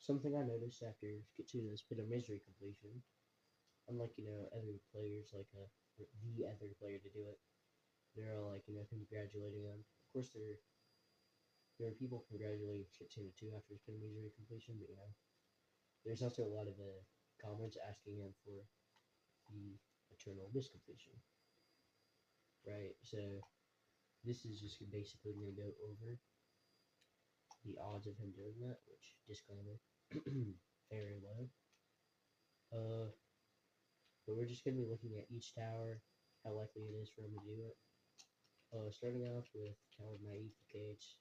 Something I noticed after Skitsuna spin a misery completion, unlike other players like the other player to do it, they're all like congratulating them. Of course, there are people congratulating Skitsuna too after spin a misery completion, but there's also a lot of comments asking him for the eternal abyss completion, right? So this is just basically going to go over the odds of him doing that, which, disclaimer, very low. But we're just going to be looking at each tower, how likely it is for him to do it. Starting off with Tower of Naive Cage,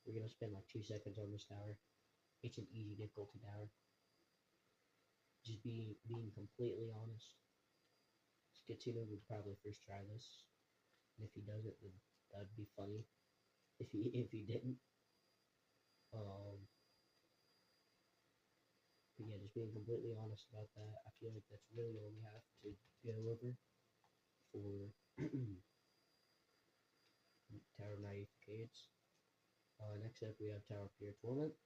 we're going to spend like 2 seconds on this tower. It's an easy difficulty tower. Just being completely honest, Skitsuna would probably first try this, and if he does it, then that'd be funny. If he didn't, but yeah, just being completely honest about that, I feel like that's really all we have to go over for Tower of Naive Cage. Next up, we have Tower of Pure Torment.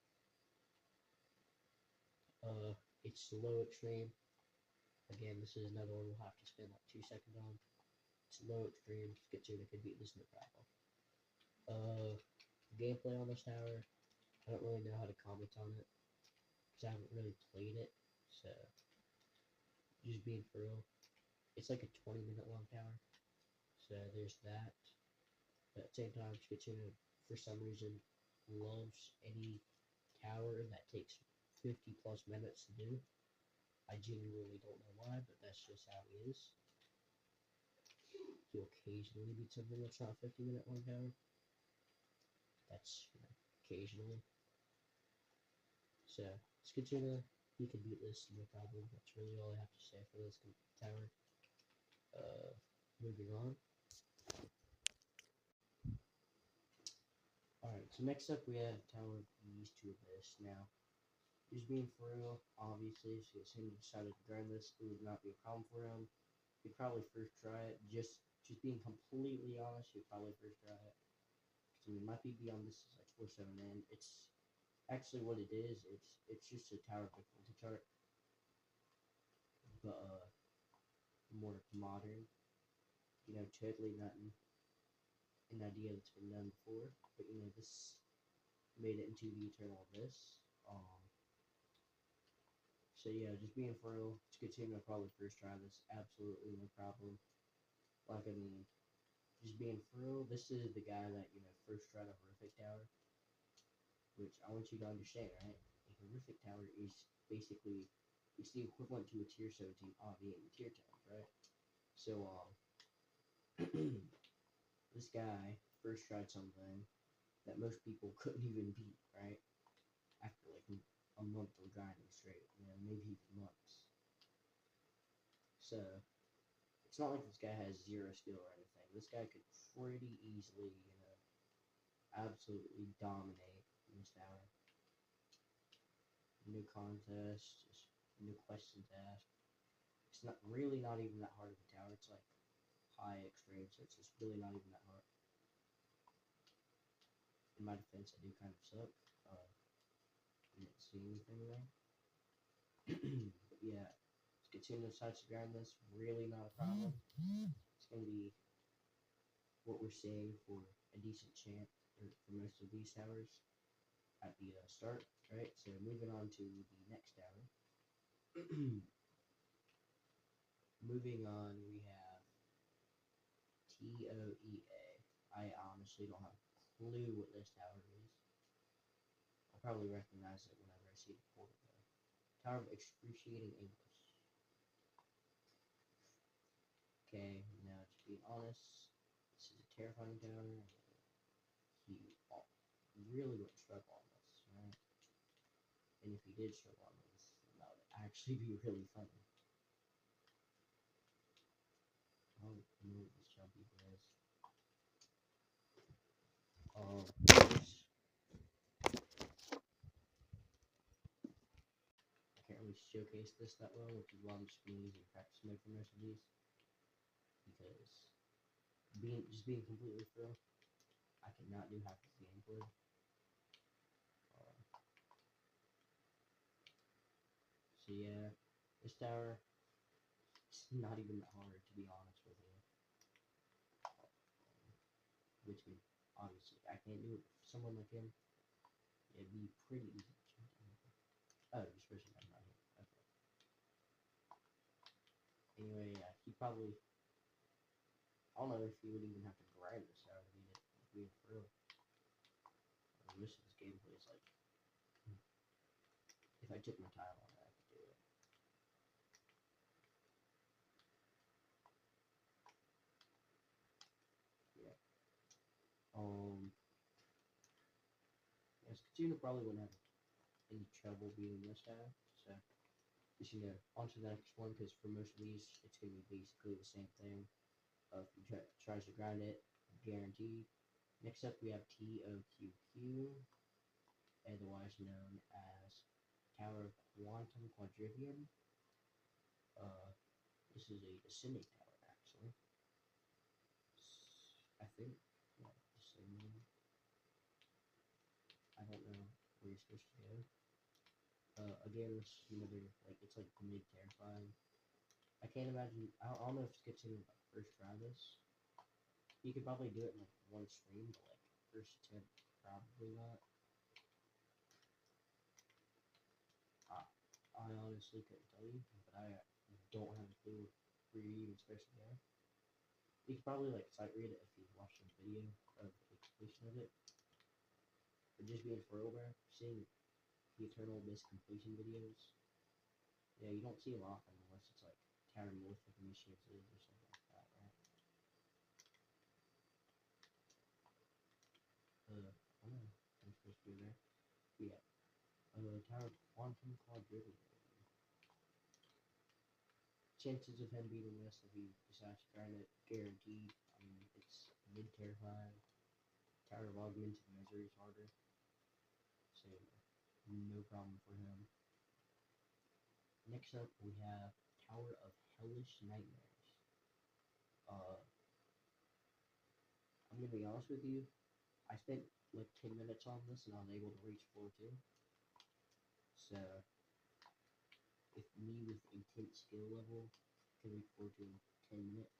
It's low extreme. Again, this is another one we'll have to spend like 2 seconds on. It's low extreme. Skitsuna could beat this no problem. Gameplay on this tower, I don't really know how to comment on it because I haven't really played it. So, just being for real, it's like a 20-minute long tower. So there's that. But at the same time, Skitsuna, for some reason, loves any tower that takes 50 plus minutes to do. I genuinely don't know why, but that's just how he is. He'll occasionally beat something that's not a 50-minute long tower. That's occasionally. So, Skitsuna, he can beat this, no problem. That's really all I have to say for this tower. Moving on. Alright, so next up we have Tower of Ease to Abyss. Now, just being for real, obviously, if he decided to grind this, it would not be a problem for him. He'd probably first try it. Just being completely honest, he'd probably first try it. So we might be beyond this is like 4-7 in. It's actually what it is. It's just a tower difficulty chart, but more modern. Totally not an idea that's been done before. But this made it into the Eternal Abyss. So yeah, just being for real, it's a good team. I'll probably first try this. Absolutely no problem. Like, I mean, just being for real, this is the guy that, first tried a horrific tower. Which I want you to understand, right? A horrific tower is basically, it's the equivalent to a tier 17 OV in the tier 10s, right? So, this guy first tried something that most people couldn't even beat, right? After like a month of grinding straight, maybe even months. So, it's not like this guy has zero skill or anything. This guy could pretty easily, absolutely dominate in this tower. No contest, just no questions asked. It's not even that hard of a tower. It's like high extreme, so it's just really not even that hard. In my defense, I do kind of suck. I didn't see anything there. But yeah, Skitsuna decides to grind this. Really not a problem. It's going to be what we're seeing for a decent champ for most of these towers at the start, right? So moving on to the next tower. Moving on, we have TOEA. I honestly don't have a clue what this tower is. I'll probably recognize it whenever I see it before, though. Tower of Excruciating Anguish. Okay, now to be honest, this is a terrifying tower. He really wouldn't struggle on this, right? And if he did struggle on this, that would actually be really funny. I'll move this jumpy guys. I can't really showcase this that well, which is why I'm just going to use it practice mode for most of these. Because being completely thorough, I cannot do half of the gameplay. So yeah, this tower, it's not even that hard to be honest with you. Which means, obviously, I can't do it for someone like him. It'd be pretty easy. Oh, this person I'm not here. Okay. Anyway, yeah, he probably. I don't know if he would even have to grind this tower to beat it. Like, being for real. Most of this gameplay is like, if I took my time on it, I could do it. Yeah. Yeah, skitsuna probably wouldn't have any trouble beating this tower. So, just on to the next one, because for most of these, it's gonna be basically the same thing. If you tries to grind it, guaranteed. Next up, we have TOQQ, otherwise known as Tower of Quantum Quadrivium. This is a descending tower, actually. I think, yeah, descending. I don't know where you're supposed to go. Again, this is another, like, it's like mid-terrifying. I can't imagine, I don't know if it's gets in like first try this. You could probably do it in like one stream, but like first attempt, probably not. I honestly couldn't tell you, but I don't have a clue where you're even supposed to go. You could probably like sight read it if you watched a video of the completion of it. But just being for real, bro, seeing the Eternal Abyss completion videos, yeah, you don't see them often unless it's like Tower North of Missions or something like that, right? I don't know. I'm supposed to be there. But yeah. Tower of Quantum Quadrivium. Chances of him beating this if he decides to grind it, guaranteed. I mean, it's mid-terrifying. Tower of Augmented Misery is harder. So, no problem for him. Next up, we have Tower of Hellish Nightmares. I'm gonna be honest with you. I spent like 10 minutes on this and I was able to reach floor 2. So, if me with intense skill level can reach floor 2 in 10 minutes,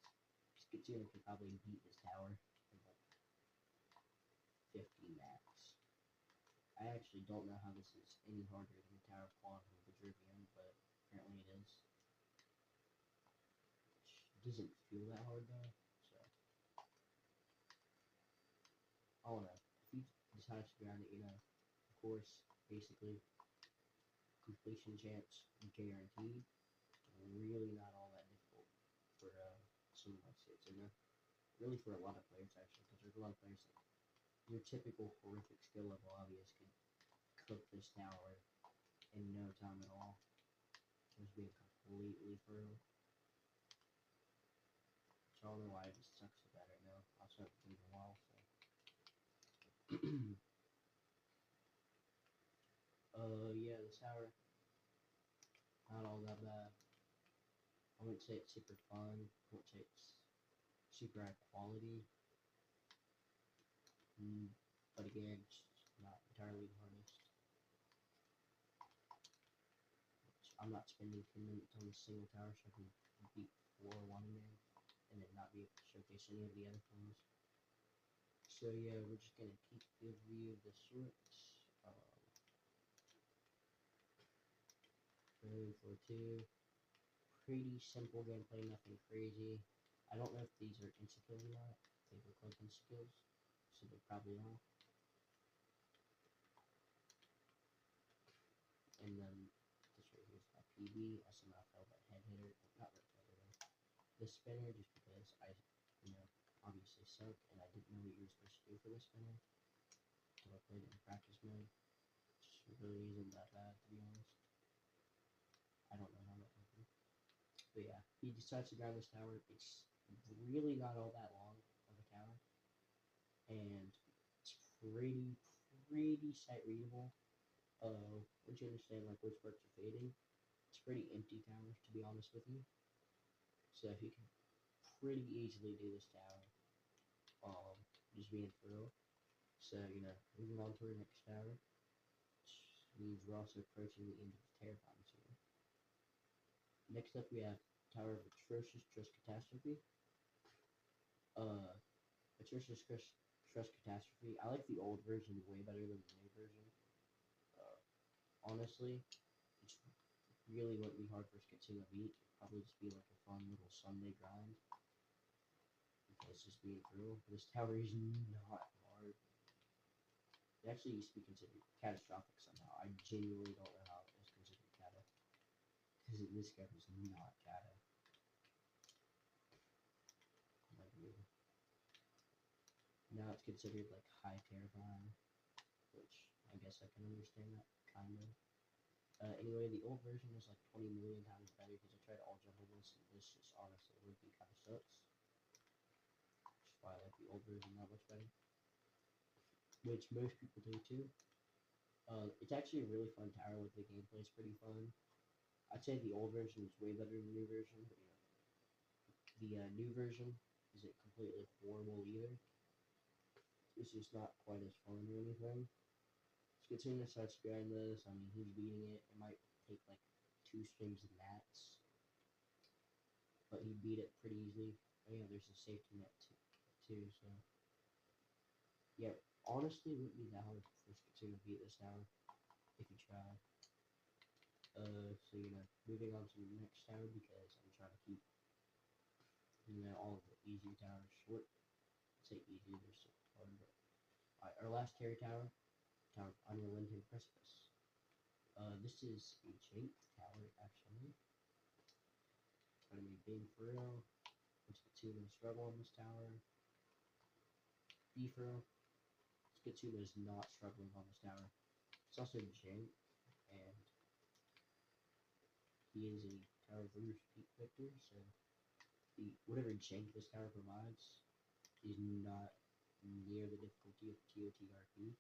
Skitsuna could probably beat this tower in like 50 max. I actually don't know how this is any harder than the Tower of Quantum Quadrivium, but apparently it is. It doesn't feel that hard though, so I don't know. If he decides to grind it, of course, basically completion chance guaranteed. Really not all that difficult for someone like Skitsuna. Really for a lot of players actually, because there's a lot of players like your typical horrific skill level obvious could cook this tower in no time at all. Just being completely through. So I don't know why it just sucks so bad right now. I also haven't played in a while, so. Yeah, this tower, not all that bad. I wouldn't say it's super fun. I wouldn't say it's super high quality. But again, it's not entirely the hardest. I'm not spending 10 minutes on a single tower so I can beat floor 1 in there and then not be able to showcase any of the other things. So yeah, we're just gonna keep the view of the sorts. Floor 2. Pretty simple gameplay, nothing crazy. I don't know if these are insta-kills or not. They look like insta-kills, so they probably are. And then this right here is my PB. I somehow failed that head hitter. Not right head hitter. The spinner, just because I, obviously suck, and I didn't know what you were supposed to do for the spinner. So I played it in practice mode. Which really isn't that bad, to be honest. I don't know how that happened. But yeah, he decides to grab this tower. It's really not all that long of a tower. And it's pretty sight readable. Once you understand like which parts are fading, it's pretty empty tower to be honest with you. So if you can pretty easily do this tower, just being through. So moving on to our next tower, which means we're also approaching the end of the terrifying series. Next up, we have Tower of Atrocious Trust Catastrophe. Atrocious Trust Catastrophe. I like the old version way better than the new version. Honestly, it's really wouldn't be hard for Skitsuna to beat. It'd probably just be like a fun little Sunday grind. Because just being through. This tower is not hard. It actually used to be considered catastrophic somehow. I genuinely don't know how it was considered cata. Because this guy was not cata. Now it's considered like high terrifying, which I guess I can understand that, kind of. Anyway, the old version was like 20 million times better because I tried all jumble this, and this just honestly working kind of sucks. Which is why I like the old version that much better. Which most people do too. It's actually a really fun tower with the gameplay is pretty fun. I'd say the old version is way better than the new version, but the new version isn't completely horrible either. It's just not quite as fun or anything. Skitsuna starts grind this. I mean, he's beating it. It might take like 2 strings of mats, but he beat it pretty easily. Oh yeah, there's a safety net too. So yeah, honestly, it wouldn't be that hard for Skitsuna to beat this tower if you try. So moving on to the next tower because I'm trying to keep all of the easy towers short. I'd say easy, they're so hard. But our last Terry Tower, Tower of Unrelenting Precipice. This is a jank tower actually. Trying to be big for real. Skitsuna struggle on this tower. B for real. Skitsuna is not struggling on this tower. It's also jank, and he is a Tower of Roof Peak Victor, so whatever jank this tower provides is not near the difficulty of TOTRP.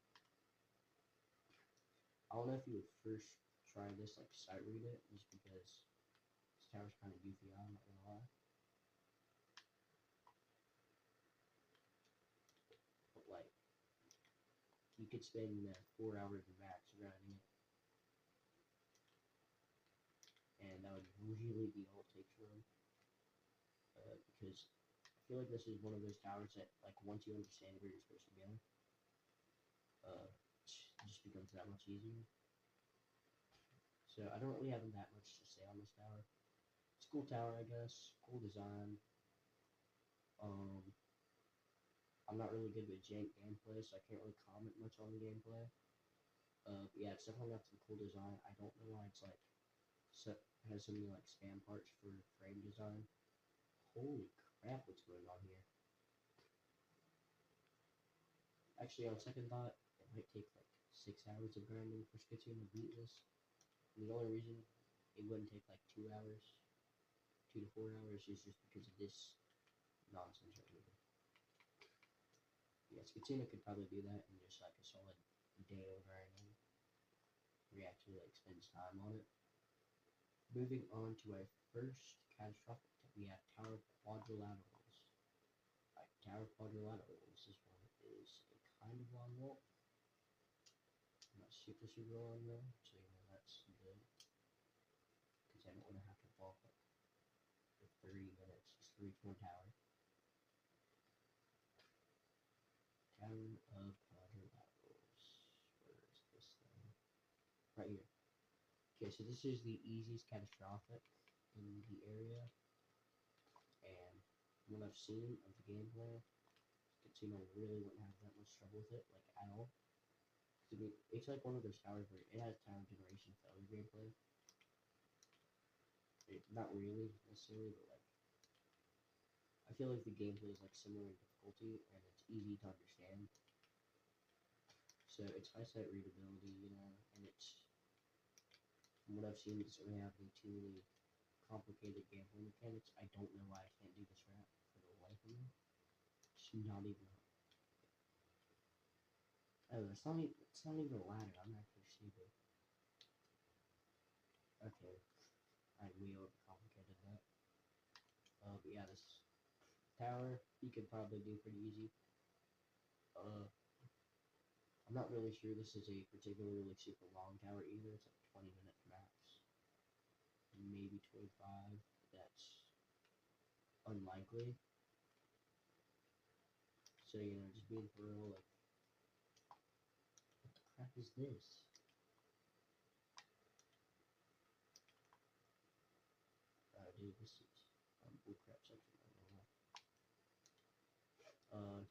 I don't know if you would first try this, like sight read it, just because this tower's kind of goofy, I'm not gonna lie. But like, you could spend 4 hours max grinding it, and that would really be all it takes for him. Because I feel like this is one of those towers that, like, once you understand where you're supposed to go, it just becomes that much easier. So I don't really have that much to say on this tower. It's a cool tower, I guess. Cool design. I'm not really good with jank gameplay, so I can't really comment much on the gameplay. Yeah, it's definitely got some cool design. I don't know why it's like has so many like spam parts for frame design. Holy crap, what's going on here? Actually, on second thought, it might take like 6 hours of grinding for Skitsuna to beat this. And the only reason it wouldn't take like 2 hours, 2 to 4 hours, is just because of this nonsense right here. Yeah, Skitsuna could probably do that in just like a solid day of grinding, where he actually like spends time on it. Moving on to our first catastrophic, we have Tower Quadrilaterals. Tower Quadrilaterals. This one is a kind of long wall. Not super long though, so that's good. Because I don't want to have to walk like for 30 minutes just to reach one tower. Tower of Quadrilaterals. Where is this thing? Right here. Okay, so this is the easiest catastrophic in the area, and what I've seen of the gameplay, Skitsuna really wouldn't have that much trouble with it, like at all. I mean, it's like one of those towers where it has tower generation failure gameplay. Not really necessarily, but like I feel like the gameplay is like similar in difficulty, and it's easy to understand. So it's high sight readability, and it's, from what I've seen, it doesn't really have any too many complicated gameplay mechanics. I don't know why I can't do this rap for the life of me. It's not even. Oh, it's not even a ladder. I'm actually stupid. Okay, I way overcomplicated that. But yeah, this tower you could probably do pretty easy. I'm not really sure this is a particularly super long tower either. It's like 20 minutes max, maybe 25 5, that's unlikely. So, you know, just being for real, like, what the crap is this? Dude, this is bullcrap section.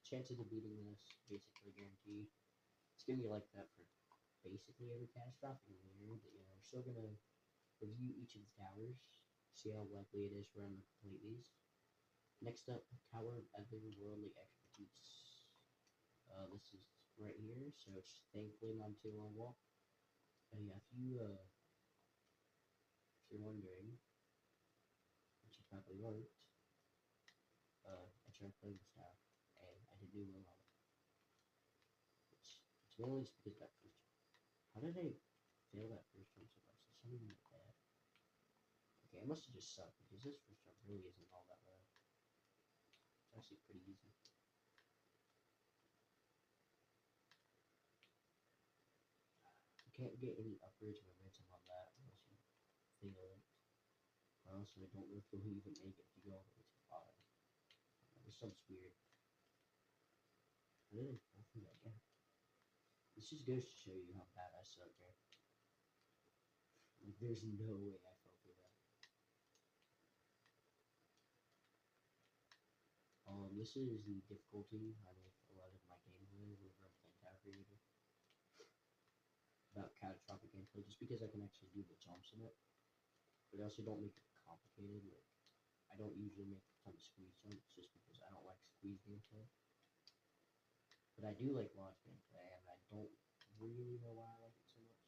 Chances of beating this basically guaranteed. It's gonna be like that for basically every catastrophic layer, but you know, we're still gonna review each of the towers, see how likely it is for them to complete these. Next up, Tower of Otherworldly Expertise. This is right here, so it's thankfully not too long walk. Yeah, if you're wondering, which you probably weren't, I tried playing this tower, and I did do well on it. It's mainly just because that first. How did I fail that first jump so much? There's something like that. Okay, I must have just sucked because this first jump really isn't all that low. It's actually pretty easy. You can't get any upwards momentum on that unless you fail it. Or else I don't know if you'll even make it if you go all the way to the bottom. There's something weird. How did I fall through that gap? This just goes to show you how bad I suck here. Like, there's no way I fell through that. This is the difficulty I make a lot of my gameplay whenever I'm playing Tower Creator. About catastrophic gameplay, just because I can actually do the jumps in it. But I also don't make it complicated. Like, I don't usually make a ton of squeeze jumps just because I don't like squeeze gameplay. But I do like launch gameplay, and I don't really know why I like it so much.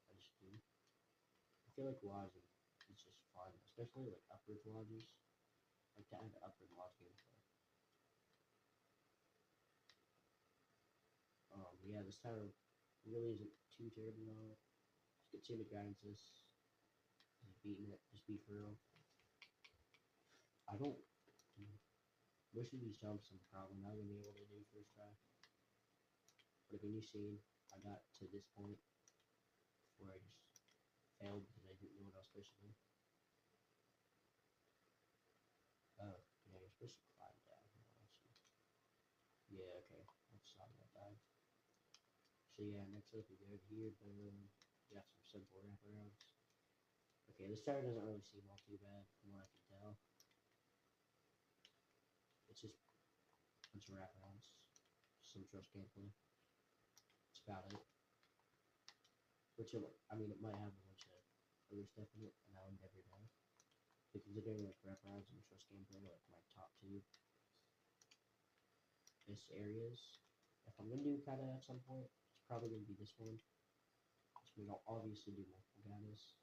I just do. I feel like lodging is just fun, especially like upward lodges. I like to add upward lodge gameplay. Yeah, this tower really isn't too terribly long. Just get to guidance this. Just beating it. Just be for real. I don't. Most of these jumps I'm probably not gonna be able to do first try. But if you've seen, I got to this point before I just failed because I didn't know what I was supposed to do. Oh, yeah, you're supposed to climb down here also. Yeah, okay. That's not that bad. So yeah, next up we go over here, boom. Got some simple wraparounds. Okay, this tower doesn't really seem all too bad from what I can tell. It's just a bunch of wraparounds. Some trust gameplay. That's about it. Which, I mean, it might have a bunch of other stuff in it, and I'll never know. But considering like wraparounds and trust gameplay are like my top two best areas, if I'm gonna do kata at some point, it's probably gonna be this one. So we don't obviously do multiple katas.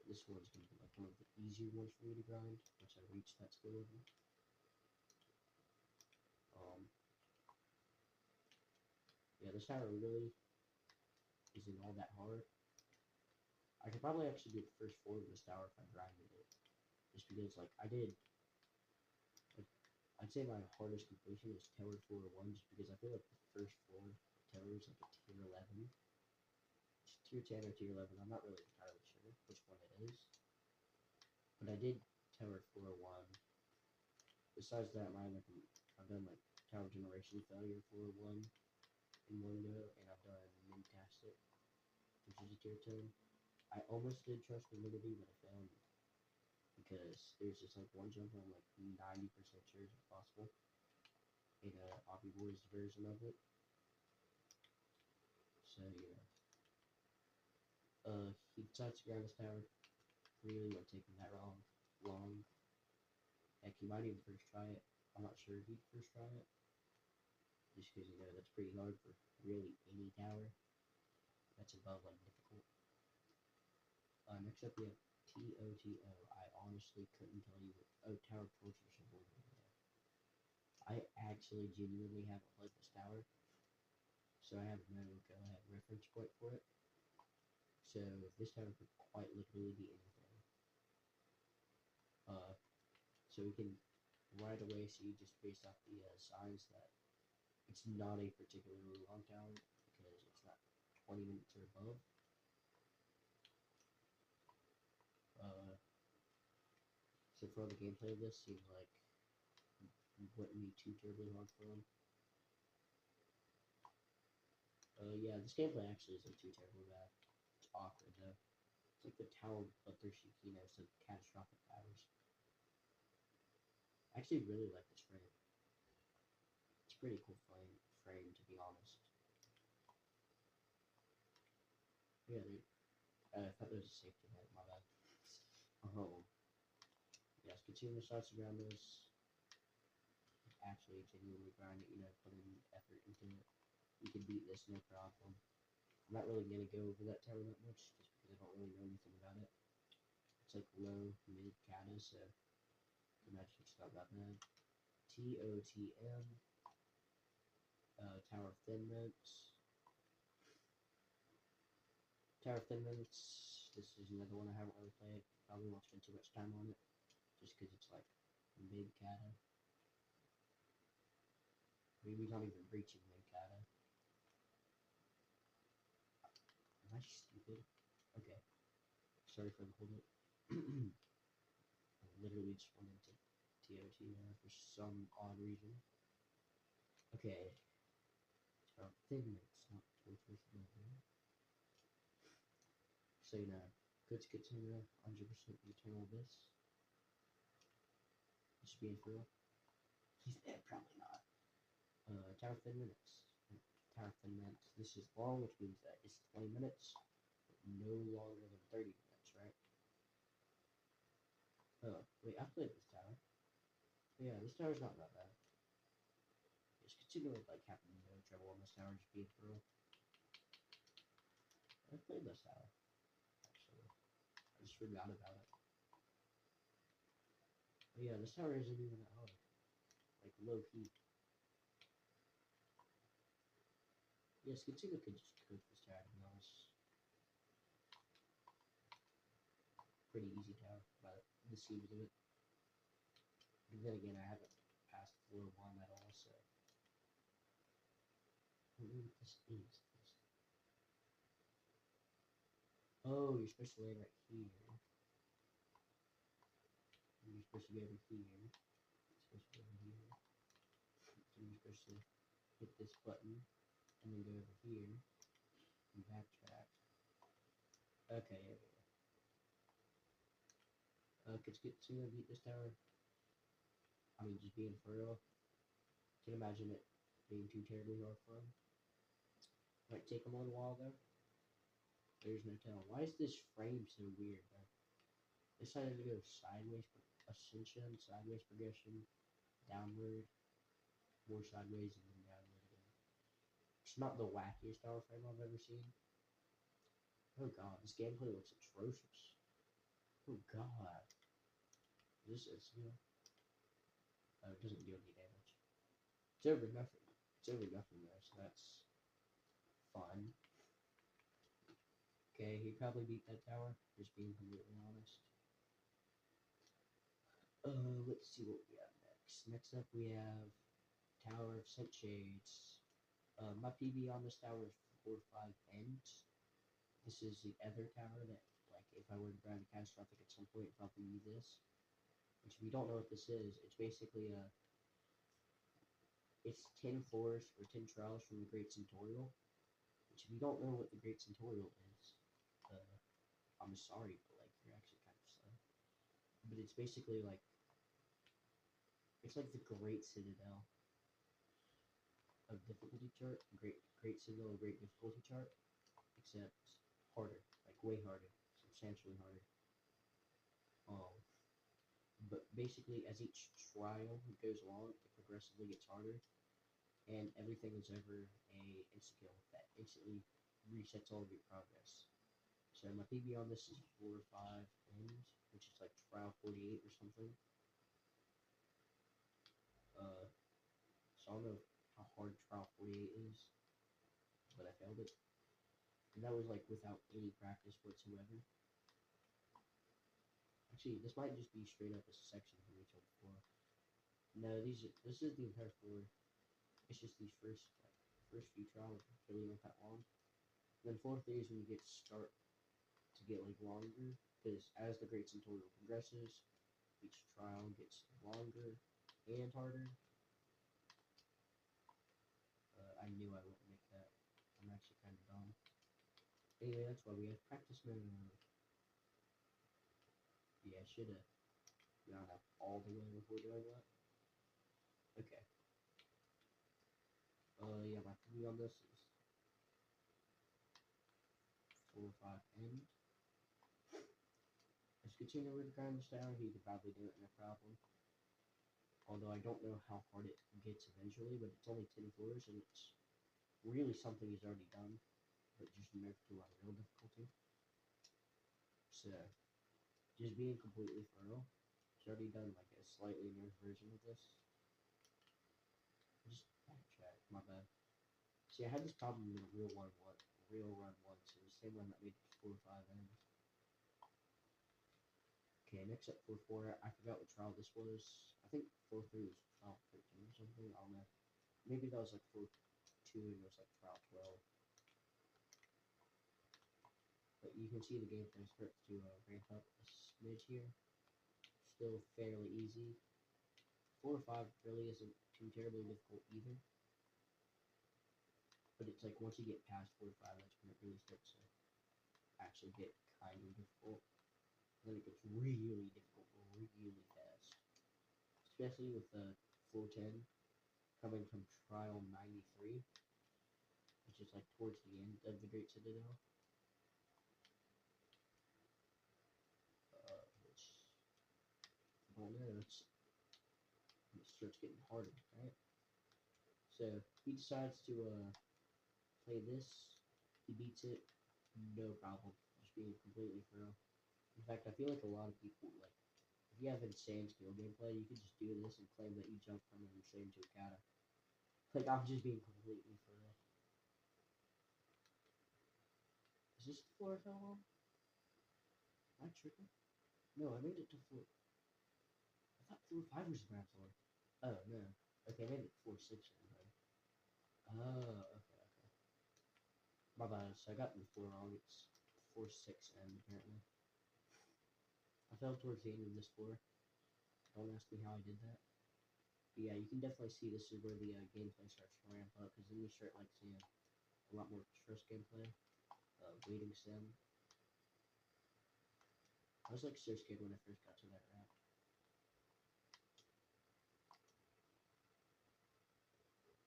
This one's gonna be like one of the easier ones for me to grind once I reach that skill level. Yeah, this tower really isn't all that hard. I could probably actually do the first floor of this tower if I grinded it. Just because, like, I did, like, I'd say my hardest completion is Tower 401, just because I feel like the first floor of Tower is like a tier 11. It's tier 10 or tier 11, I'm not really entirely sure which one it is. But I did Tower 401. Besides that, I've done, like, Tower Generation Failure 401 in one go, and I've done Mintastic, which is a tier 10. I almost did Trust Humidity, but I failed because there's just like one jump I'm like 90% sure is impossible in Obby Boy's version of it. So yeah. He decides to grind his tower. Really would take him that long. Heck, he might even first try it. I'm not sure if he'd first try it. Just because, you know, that's pretty hard for really any tower. That's above like difficult. Next up we have TOTO. I honestly couldn't tell you what. Oh, Tower Torture Symbol. I actually genuinely haven't played this tower, so I have no reference point for it. So this tower could quite literally be anything. So we can right away see just based off the signs that it's not a particularly long tower because it's not 20 minutes or above. for the gameplay of this seems like it wouldn't be too terribly hard for him. Yeah, this gameplay actually isn't too terribly bad. It's awkward though. It's like the tower bloodthirsty Kino, so catastrophic towers. I actually really like this frame. It's a pretty cool frame to be honest. Yeah, dude. I thought there was a safety net, my bad. Oh. Yes, continue to shots around this. Actually, genuinely grind it, you know, put in effort into it. You can beat this no problem. I'm not really gonna go over that tower that much, just because I don't really know anything about it. It's like low, mid kata, so the magic's not that bad. TOTM, Tower of Thin Mints. Tower of Thin Mints, this is another one I haven't really played. Probably won't spend too much time on it, just because it's like mid kata. Maybe not even reaching mid kata. Am I stupid? Okay. Sorry for the hold up. I literally just went into TOT for some odd reason. Okay. Tower of Thin Mints, not Torturous Blood. So, you know, good skitsuna, 100% eternal abyss. Just being for real. He's dead, probably not. Tower of Thin Minutes. Tower of Thin Minutes. This is long, which means that it's 20 minutes, but no longer than 30 minutes, right? Oh, wait, I've played this tower. Yeah, this tower's not that bad. Just continue with like having no trouble on this tower, just being for real. I played this tower, actually. I just forgot about it. But yeah, this tower isn't even that hard. Like, low key. Yeah, Skitsuna could just cook this tower, to be honest. Pretty easy tower, by the seams of it. But then again, I haven't passed floor 1 at all, so. I don't know what this is. Oh, you're supposed to land right here. You're supposed to be over here. You're supposed to be over here. So you're supposed to hit this button, and then go over here, and backtrack. Okay, yeah, yeah. Could Skitsuna beat this tower? I mean, just being for real. Can't imagine it being too terribly hard for him. Might take him a little while though. There's no telling. Why is this frame so weird, though? They decided to go sideways ascension, sideways progression, downward, more sideways, and then downward again. It's not the wackiest tower frame I've ever seen. Oh god, this gameplay looks atrocious. Oh god. This is, you know, it doesn't do any damage. It's over nothing. It's over nothing though, so that's fun. Okay, he probably beat that tower, just being completely honest. Let's see what we have next. Next up we have Tower of Scent Shades. My PB on this tower is 4-5 ends. This is the other tower that, like, if I were to grind a catastrophic at some point, it'd probably be this. Which, if you don't know what this is, it's basically it's 10 floors or 10 trials from the Great Centurial. Which, if you don't know what the Great Centurial is, I'm sorry, but like you're actually kind of slow. But it's basically like it's like the Great Citadel of difficulty chart, Great Citadel of Great difficulty chart, except harder, like way harder, substantially harder. But basically, as each trial goes along, it progressively gets harder, and everything is ever a insta-kill that instantly resets all of your progress. So my PB on this is 4-5 ends, which is like trial 48 or something. So I don't know how hard trial 48 is, but I failed it. And that was like without any practice whatsoever. Actually, this might just be straight up a section from each other floor. No, this is the entire floor. It's just these first few trials really aren't that long. And then floor 3 is when you get to get like longer, because as the Great Centurial progresses, each trial gets longer and harder. I knew I wouldn't make that. I'm actually kind of dumb. Anyway, that's why we have practice mode. Yeah, I should have gone up all the way before doing that. Okay. Yeah, my three on this is 4 or 5 end. If Skitsuna were to grind this down, he could probably do it no problem. Although I don't know how hard it gets eventually, but it's only 10 floors, and it's really something he's already done, but just nerfed to a real difficulty. So, just being completely thorough, he's already done like a slightly nerfed version of this. Just backtrack, my bad. See, I had this problem in a real run once. It was the same one that made 4 or 5 ends. Okay, next up 4-4. I forgot what trial this was. I think 4-3 was trial 13 or something. I don't know. Maybe that was like 4-2 and it was like trial 12. But you can see the gameplay starts to ramp up a smidge here. Still fairly easy. 4 or 5 really isn't too terribly difficult either. But it's like once you get past 4 or 5, that's when it really starts to actually get kind of difficult. Then it gets really difficult really fast. Especially with the 410 coming from trial 93, which is like towards the end of the Great Citadel. Which, I don't know, it starts getting harder, right? So, he decides to play this. He beats it, no problem. Just being completely thorough. In fact, I feel like a lot of people, like, if you have insane skill gameplay, you could just do this and claim that you jump from an insane to a kata. Like, I'm just being completely thorough. Is this the floor I fell on? Am I tripping? No, I made it to 4. I thought 4-5 was the ground floor. Oh, no. Okay, maybe 4-6 then. Oh, okay. My bad, so I got the 4 wrong. It's 4-6 end, apparently. I fell towards the end of this floor. Don't ask me how I did that. But yeah, you can definitely see this is where the gameplay starts to ramp up, because then you start like seeing a lot more trust gameplay, waiting sim. I was like so scared when I first got to that ramp.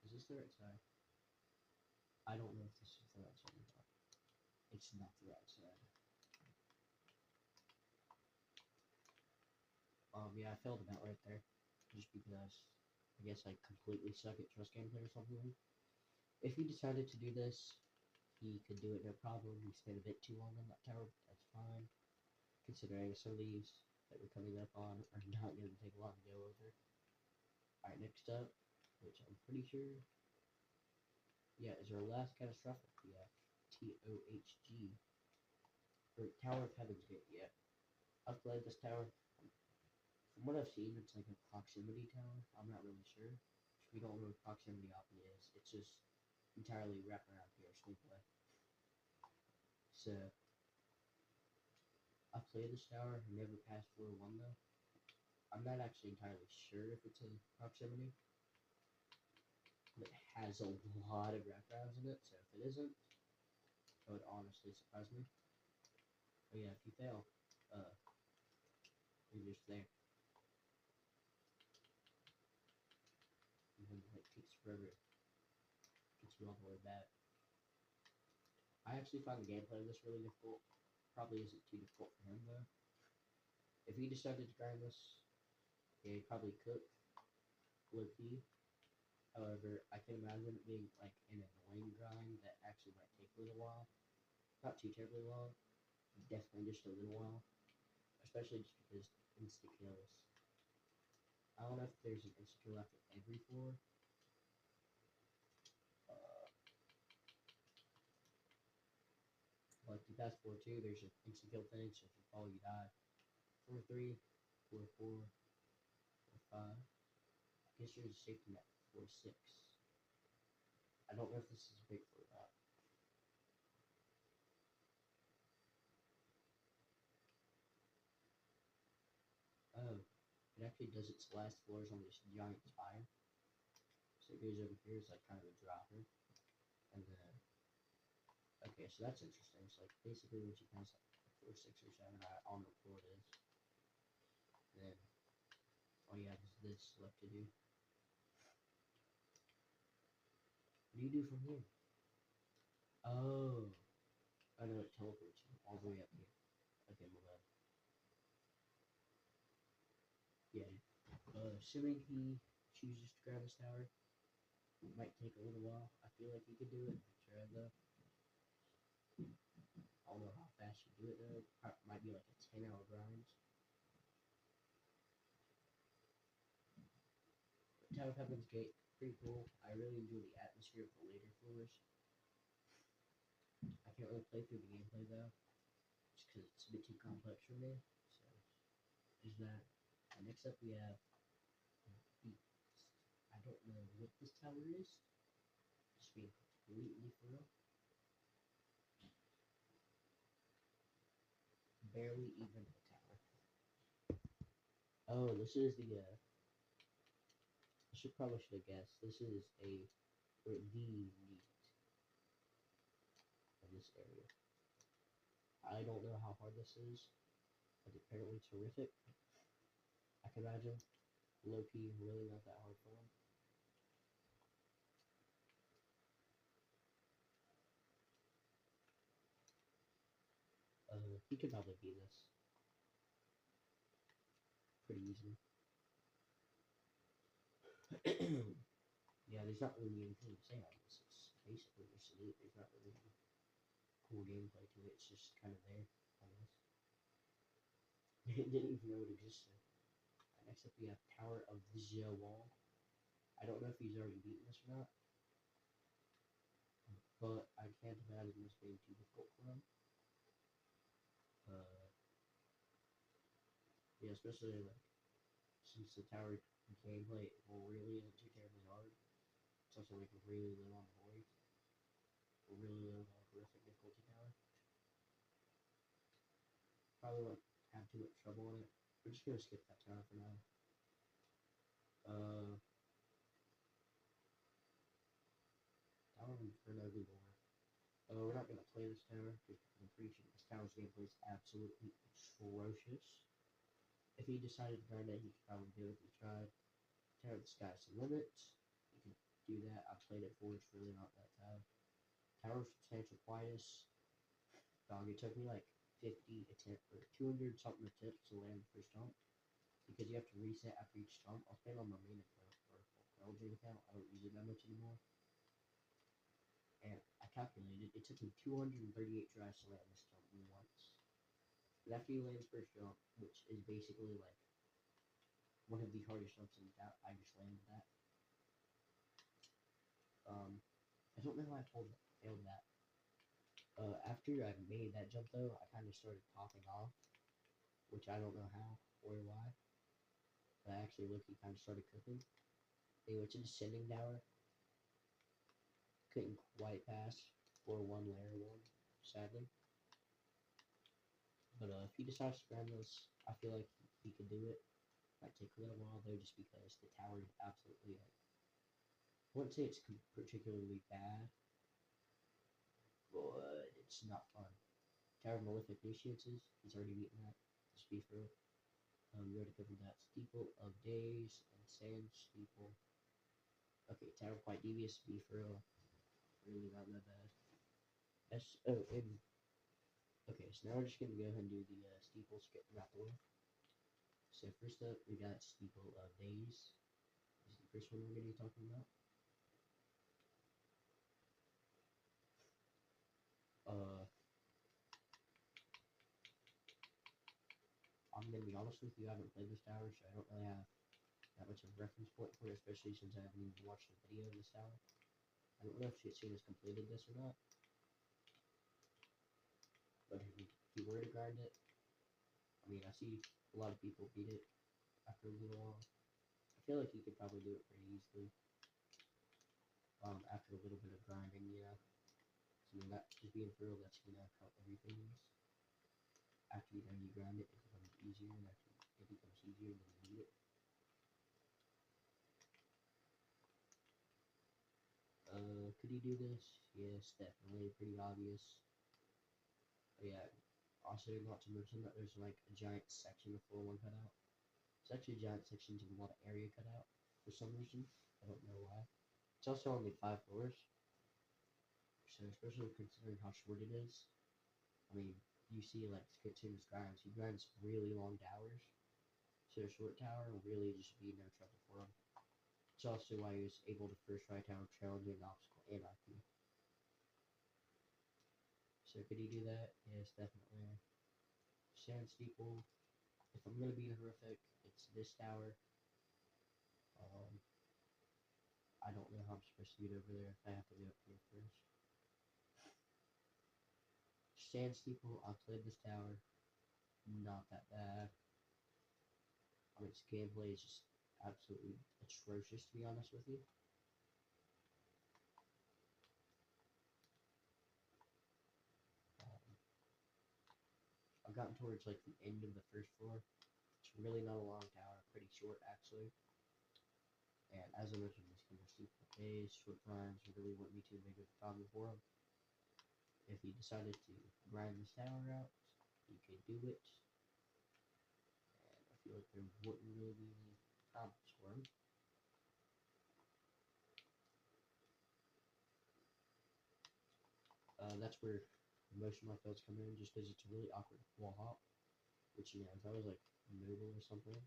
Is this the right side? I don't know if this is the right side or not. It's not the right side. Yeah, I failed about right there. Just because I guess I completely suck at trust gameplay or something. If he decided to do this, he could do it no problem. He spent a bit too long on that tower, but that's fine. Considering some of these that we're coming up on are not going to take long to go over. Alright, next up, which I'm pretty sure, yeah, is our last catastrophic. Yeah, TOHG. Or Tower of Heaven's Gate, yeah. I've played this tower. From what I've seen, it's like a proximity tower. I'm not really sure. If you don't know what proximity option is, it's just entirely wraparound PS gameplay. So, I've played this tower, never passed floor 1 though. I'm not actually entirely sure if it's in proximity. But it has a lot of wraparounds in it, so if it isn't, that would honestly surprise me. But yeah, if you fail, you're just there. And then it takes forever. Gets you all the way back. I actually find the gameplay of this really difficult. Probably isn't too difficult for him though. If he decided to grind this, yeah, he'd probably cook low-key. However, I can imagine it being like an annoying grind that actually might take a little while. Not too terribly long, definitely just a little while. Especially just because insta-kills. I don't know if there's an insta-kill after every floor. Like you pass 4-2, there's an insta-kill thing, so if you fall, you die. 4-3, 4-4, 4-5. I guess you're a safety net 4-6. I don't know if this is big for that. Oh, actually does its last floors on this giant spire. So it goes over here, it's like kind of a dropper. And then, okay, so that's interesting. So like basically once you pass like 4, 6, or 7, I don't know what floor it is. Then all you have is this left to do. What do you do from here? Oh, I know it teleports you all the way up here. Okay, my bad. Yeah. Assuming he chooses to grab this tower, it might take a little while. I feel like he could do it. Try though. I don't know how fast you do it though. Might be like a 10-hour grind. Tower of Heaven's Gate, pretty cool. I really enjoy the atmosphere of the later floors. I can't really play through the gameplay though, just because it's a bit too complex for me. So there's that. And next up we have Beast. I don't know what this tower is. Just being completely for real. Barely even a tower. Oh, this is the I probably should have guessed. This is the meat of this area. I don't know how hard this is, but apparently terrific. I can imagine low-key really not that hard for him. He could probably beat this pretty easily. Yeah, there's not really anything to say on this. It's basically just neat. There's not really cool gameplay to it. It's just kind of there, I guess. Didn't even know it existed. Next up, we have Tower of the Wall. I don't know if he's already beaten this or not, but I can't imagine this being too difficult for him. Yeah, especially like since the tower gameplay really isn't too terribly hard. It's also like really low on the void, really low on horrific difficulty tower. Probably won't have too much trouble on it. We're just gonna skip that tower for now. Tower of Inferno War. We're not gonna play this tower because I'm pretty sure this tower's gameplay is absolutely atrocious. If he decided to grind it, he could probably do it if he tried. Tower of the Sky's the limit. You can do that. I've played it before. It's really not that tough. Tower of Substantial Quietus. Dog, it took me like 50 attempts or 200 something attempts to land the first jump because you have to reset after each jump. I was playing on my main LG account. I don't use it that much anymore. And I calculated it took me 238 tries to land this jump once. But after you land the first jump, which is basically like one of the hardest jumps in the tower, I just landed that. I don't know how I failed that. After I made that jump though, I kind of started popping off, which I don't know how or why. But I actually looked, kind of started cooking. They went to descending tower. Couldn't quite pass for one layer one, sadly. But if he decides to grind this, I feel like he could do it. Might take a little while though, just because the tower is absolutely like, I wouldn't say it's particularly bad, but it's not fun. Tower of Malefic Nuisances, he's already beaten that. Just be for we already covered that. Steeple of Days and Sand Steeple. Okay, Tower of Quite Devious, be for real. Really not that bad. Okay, so now we're just gonna go ahead and do the Steeple skip out the way. So first up, we got Steeple of Days. This is the first one we're gonna be talking about. I'm gonna be honest with you, I haven't played this tower, so I don't really have that much of a reference point for it, especially since I haven't even watched a video of this tower. I don't know if Skitsuna has completed this or not, but if he were to grind it, I mean, I see a lot of people beat it after a little while. I feel like he could probably do it pretty easily after a little bit of grinding, you know. So, I mean, that just being for real, that's how everything is. After you grind it, it becomes easier, and after it becomes easier, then you beat it. could he do this? Yes, definitely, pretty obvious. But yeah, also not to mention that there's like a giant section of floor 1 cut out. It's actually a giant section with a lot of area cut out for some reason. I don't know why. It's also only 5 floors, so especially considering how short it is. I mean, you see like skitsuna's grinds. He grinds really long towers, so a short tower will really just be no trouble for him. It's also why he was able to first try tower challenging an obstacle and IP. So could he do that? Yes, definitely. Sand steeple. If I'm gonna be horrific, it's this tower. Um, I don't know how I'm supposed to get over there if I have to go up here first. Sand steeple, I've played this tower. Not that bad. I mean, its gameplay is just absolutely atrocious, to be honest with you. I've gotten towards like the end of the first floor. It's really not a long tower, pretty short actually. And as I mentioned, this kind of steeple is short grinds really wouldn't be too big of a problem for him. If he decided to grind this tower out, he could do it. And I feel like there wouldn't really be any problems for him. That's where most of my fails come in, just because it's a really awkward wall hop. Which, you know, if I was like mobile or something,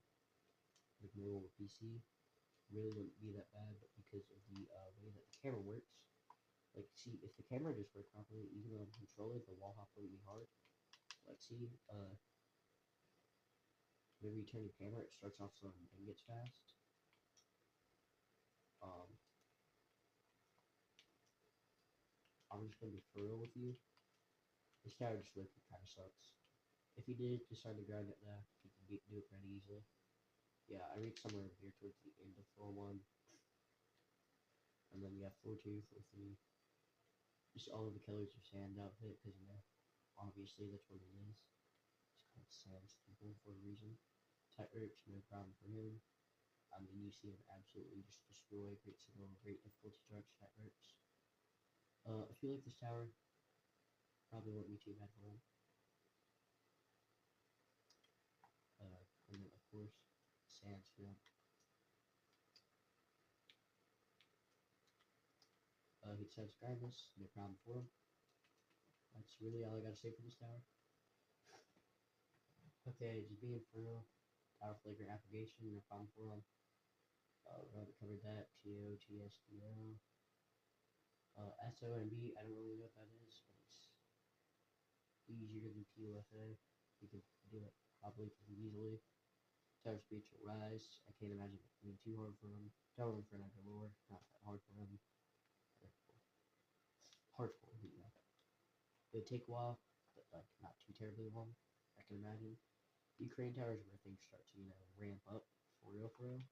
like mobile or PC, really wouldn't be that bad. But because of the way that the camera works, like, see, if the camera just worked properly, even on the controller, the wall hop wouldn't be hard. Like, see, whenever you turn your camera, it starts off slow and then gets fast. I'm just gonna be for real with you. This tower just literally kind of sucks. If he did decide to grind it though, he can do it pretty easily. Yeah, I reached somewhere over here towards the end of floor 1. And then you have floor 2, floor 3. Just all of the killers are sand outfit, because, you know, obviously that's what it is. It's called sand steeple for a reason. Tight ropes, no problem for him. I mean, you see him absolutely just destroy great signal, great difficulty charge tight ropes. I feel like this tower probably won't be too bad for him. And then, of course, sandfield. He decides to grind this, no problem for him. That's really all I gotta say for this tower. Okay, just being for real. Tower flagrant application, no problem for him. We already covered that. TO, TSDO. SO and B, I don't really know what that is, but it's easier than TOFA. You can do it probably pretty easily. Tower speed will rise. I can't imagine it being too hard for him. Tower inferno galore, not that hard for him. Hard for him, you know. It would take a while, but like not too terribly long, I can imagine. Ukraine tower is where things start to, you know, ramp up for real, for real.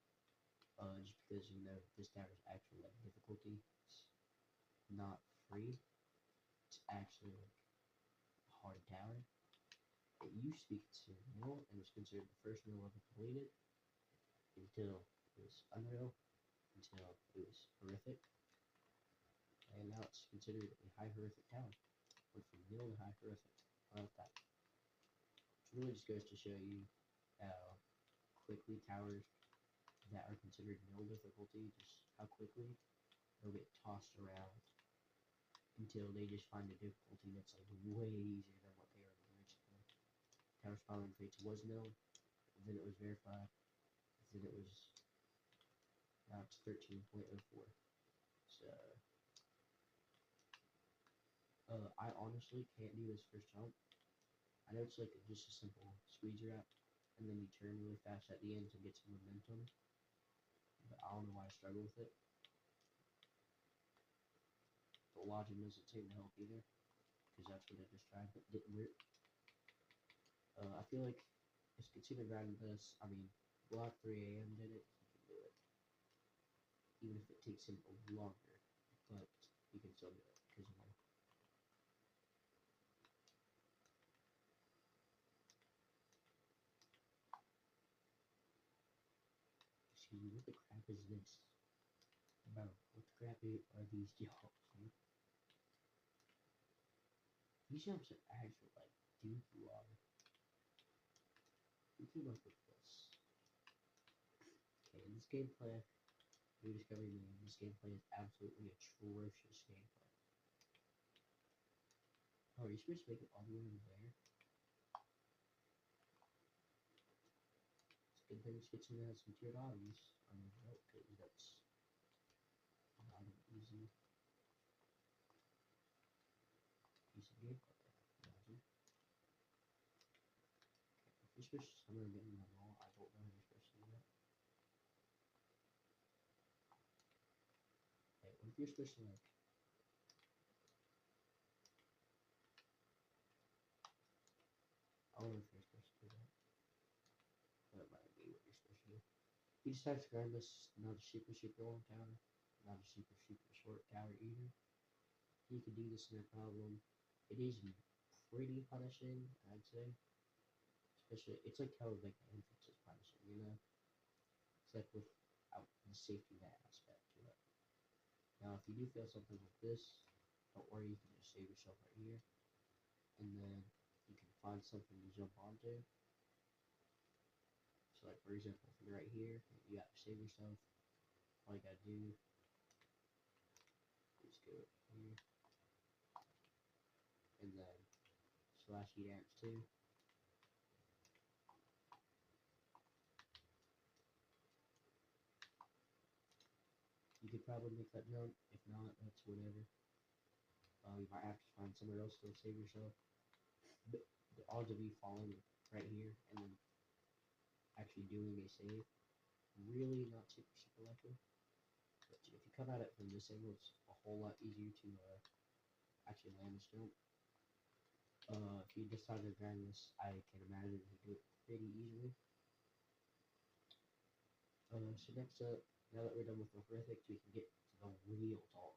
Just because, you know, this tower is actually like difficulty. It's not free. It's actually like a hard tower. It used to be considered mill and was considered the first mill ever completed until it was unreal, until it was horrific, and now it's considered a high horrific tower. Went from mill to high horrific. I like that. It really just goes to show you how quickly towers that are considered mill difficulty, just how quickly they'll get tossed around until they just find a difficulty that's like way easier than what they were originally. Tower Spiraling Fates was mill, then it was verified, then it was now it's 13.04. So I honestly can't do this first jump. I know it's like just a simple squeeze wrap, and then you turn really fast at the end to get some momentum, but I don't know why I struggle with it. But watching doesn't seem to help either, because that's what I just tried, but it didn't work. I feel like if Skitsuna grinded this, I mean, Block 3 AM did it, he can do it. Even if it takes him longer, but he can still do it, because, you know. Excuse me, what the crap is this? Bro, what the crap are these jumps, man? These jumps are actually like dookie water. Who came up with this? Okay, in this gameplay, new discovery man, this gameplay is absolutely atrocious gameplay. Oh, are you supposed to make it all the way over there? It's a good thing skitsuna has some tiered obbies. I mean, no, because that's not an easy piece of gameplay. Imagine. Okay, if you're supposed to somehow get in that wall, I don't know how you're supposed to do that. Hey, what if you're supposed to like... I don't know if you're supposed to do that. That might be what you're supposed to do. You decide to grind this, not a super long tower, not a super short tower either. You can do this no problem. It is pretty punishing, I'd say. Especially, it's like how like the entrance is punishing, you know? It's like without the safety net aspect to it. Now, if you do feel something like this, don't worry, you can just save yourself right here. And then you can find something to jump onto. So like for example, if you're right here, you gotta save yourself. All you gotta do is go here, and then slash E dance 2. You could probably make that jump. If not, that's whatever. You might have to find somewhere else to save yourself. But the odds of you falling right here and then actually doing a save, really not super likely. But if you come at it from this angle, it's a whole lot easier to actually land this jump. If you decide to grind this, I can imagine you do it pretty easily. So next up, now that we're done with the horrifics, we can get to the real talk.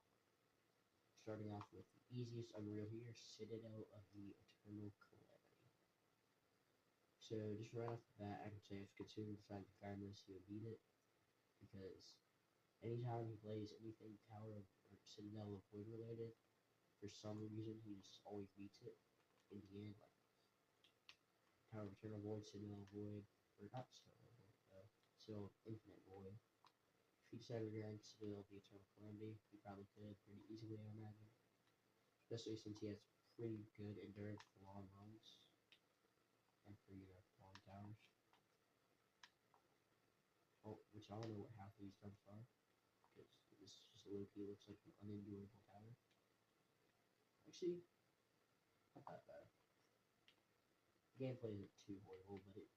Starting off with the easiest unreal here, Citadel of the Eternal Calamity. So just right off the bat, I can say if Skitsuna decides to grind this, he'll beat it. Because anytime he plays anything Tower of, or Citadel of Void related, for some reason he just always beats it in the end. Like Tower of Eternal Void, Citadel of Void, or not Citadel of Void, still Infinite Void. If he decided to grind Citadel of the Eternal Calamity, he probably could pretty easily, I imagine. Especially since he has pretty good endurance for long runs and for long towers. Oh, which I don't know what half of these jumps are, because this just low-key looks like an unendurable tower. Actually, not that bad. Gameplay isn't too horrible, but it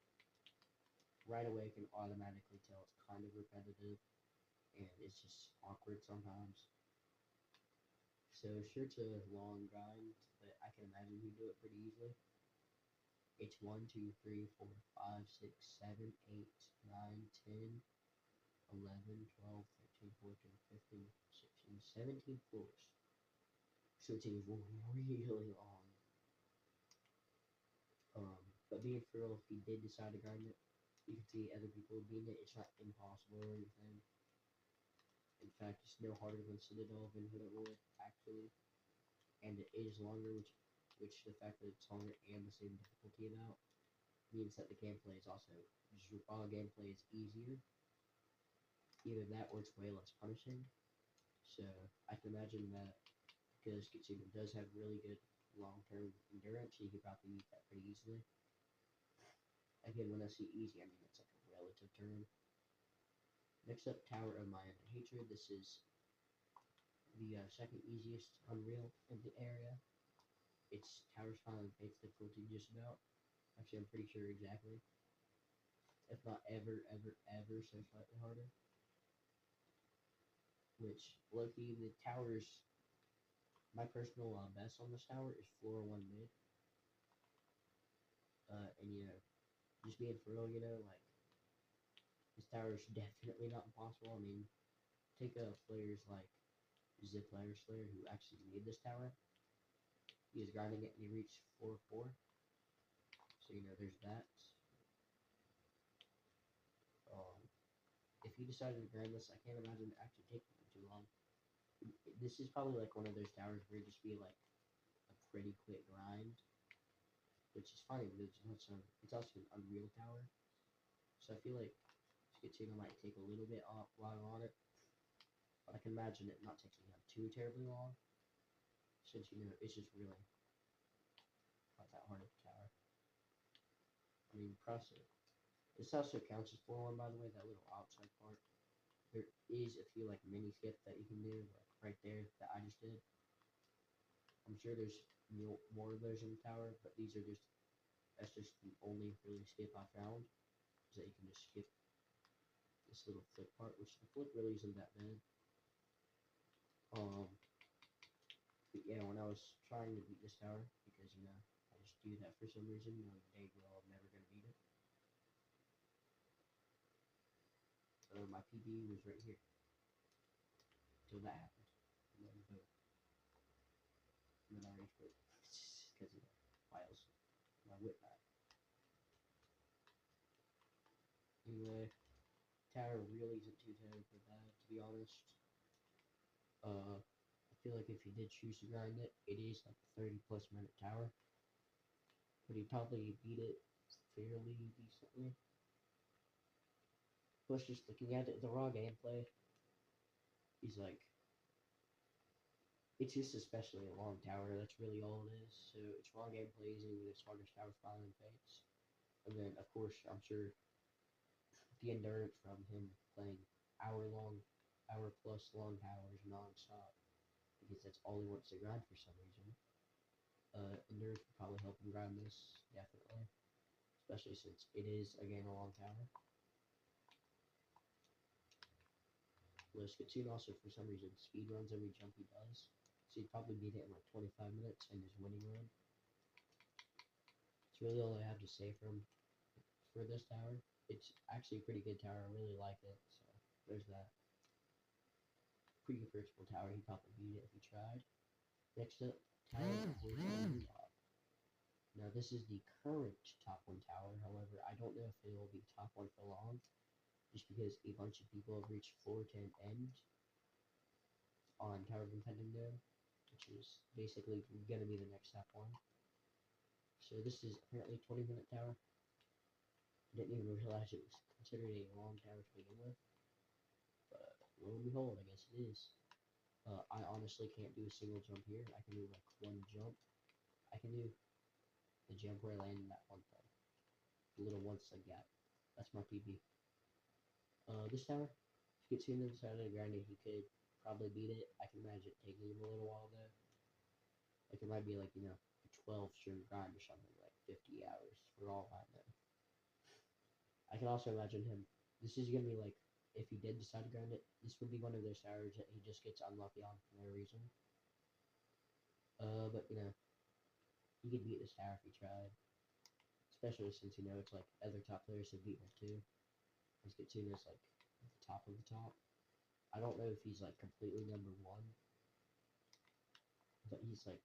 right away can automatically tell it's kind of repetitive and it's just awkward sometimes. So sure, it's a long grind, but I can imagine you do it pretty easily. It's 1, 2, 3, 4, 5, 6, 7, 8, 9, 10, 11, 12, 13, 14, 15, 16, 17 floors. So it's a really long. But being real, if he did decide to grind it, you can see other people beating it. It's not impossible or anything. In fact, it's no harder than Citadel of Infinite Void, actually. And it is longer, which the fact that it's longer and the same difficulty amount means that the gameplay is also, gameplay is easier. Either that or it's way less punishing. So I can imagine that because Skitsuna does have really good long-term endurance, he could probably meet that pretty easily. Again, when I say easy, I mean it's like a relative term. Next up, Tower of My Own Hatred. This is the second easiest Unreal in the area. It's Tower's Final Fate's difficulty just about. Actually, I'm pretty sure exactly. If not ever, so slightly harder. Which, low-key, the towers, my personal best on this tower is floor 1 mid. And just being for real, like, this tower is definitely not impossible. I mean, take players like Zipfire Slayer, who actually made this tower. He was grinding it and he reached floor 4. So, there's that. If if he decided to grind this, I can't imagine it actually taking him too long. This is probably like one of those towers where it just be like a pretty quick grind, which is fine. It's also an Unreal tower, so I feel like skitsuna might take a little bit off while on it, but I can imagine it not taking him too terribly long, since it's just really not that hard of a tower. I mean, process. This also counts as floor one, by the way. That little outside part. There is a few like mini skips that you can do, like right there that I just did. I'm sure there's more of those in the tower, but that's just the only really skip I found, is that you can just skip this little flip part, which the flip really isn't that bad. But yeah, when I was trying to beat this tower, because I just do that for some reason, knowing dang well I'm never gonna beat it. My PB was right here. So that happened. And then boom. And then I rage quit. Because files. My whip back. Anyway, tower really isn't too terribly bad, to be honest. I feel like if you did choose to grind it, it is like a 30+ minute tower. But you probably beat it fairly decently. Plus, just looking at it, the raw gameplay is like, it's just especially a long tower. That's really all it is. So it's raw gameplay using the hardest tower Final Fates. And then, of course, I'm sure the endurance from him playing hour plus long towers non-stop, because that's all he wants to grind for some reason. Endurance would probably help him grind this, definitely. Especially since it is, again, a long tower. Skitsuna also, for some reason, speed runs every jump he does. So he'd probably beat it in like 25 minutes in his winning run. It's really all I have to say for this tower. It's actually a pretty good tower. I really like it. So there's that. Pretty good versatile tower. He'd probably beat it if he tried. Next up, Tower of Lula. Now this is the current top 1 tower. However, I don't know if it will be top 1 for long, just because a bunch of people have reached floor 10 end on Tower of Impending Doom, which is basically gonna be the next top 1. So this is apparently a 20-minute tower. I didn't even realize it was considered a long tower to begin with. But lo and behold, I guess it is. I honestly can't do a single jump here. I can do like one jump. I can do the jump where I land in that one thing. The little one-slug gap. That's my PB. This tower, if you get to the other side of the grind, he could probably beat it. I can imagine it taking him a little while though. Like it might be like, a 12-string grind or something, like 50 hours for all I know. I can also imagine him, this is gonna be like, if he did decide to grind it, this would be one of those towers that he just gets unlucky on for no reason. But he could beat this tower if he tried. Especially since, it's like other top players have beaten it too. Skitsuna's like at the top of the top. I don't know if he's like completely number 1, but he's like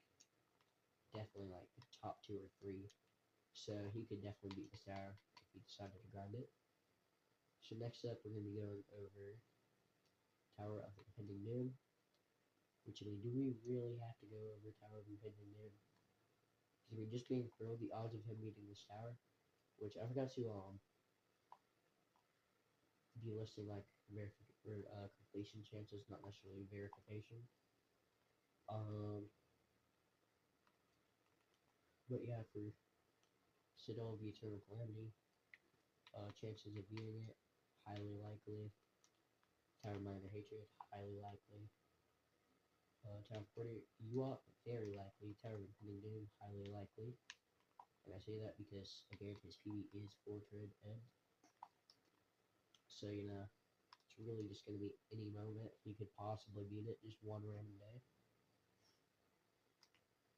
definitely like top 2 or 3. So he could definitely beat this tower if he decided to grind it. So next up, we're going to be going over Tower of Impending Doom. Which, do we really have to go over Tower of Impending Doom? Because, just being pro, the odds of him beating this tower, which I forgot to, be listing, like, completion chances, not necessarily verification. But yeah, for Citadel of the Eternal Calamity, chances of beating it, highly likely. Tower of Minor Hatred, highly likely. Tower of Porter, UOP, very likely. Tower of Impending Doom, highly likely. And I say that because, again, his PB is 4-trade end. So, it's really just going to be any moment he could possibly beat it, just one random day.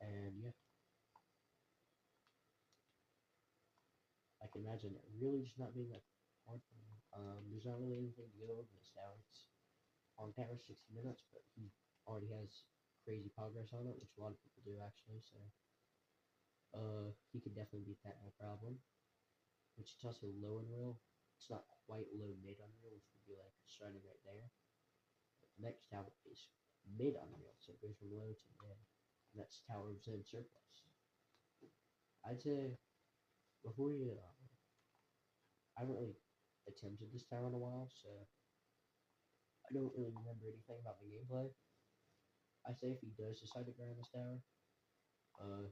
And, yeah. I can imagine it really just not being that hard for him. There's not really anything to go over this tower. It's on tower 60 minutes, but he already has crazy progress on it, which a lot of people do, actually, so he could definitely beat that, no problem. Which is also low and real. It's not quite low mid Unreal, which would be like starting right there. But the next tower is mid Unreal, so it goes from low to mid. And that's Tower of Zen Surplus. I'd say before you, I haven't really attempted this tower in a while, so I don't really remember anything about the gameplay. I say if he does decide to grind this tower, uh,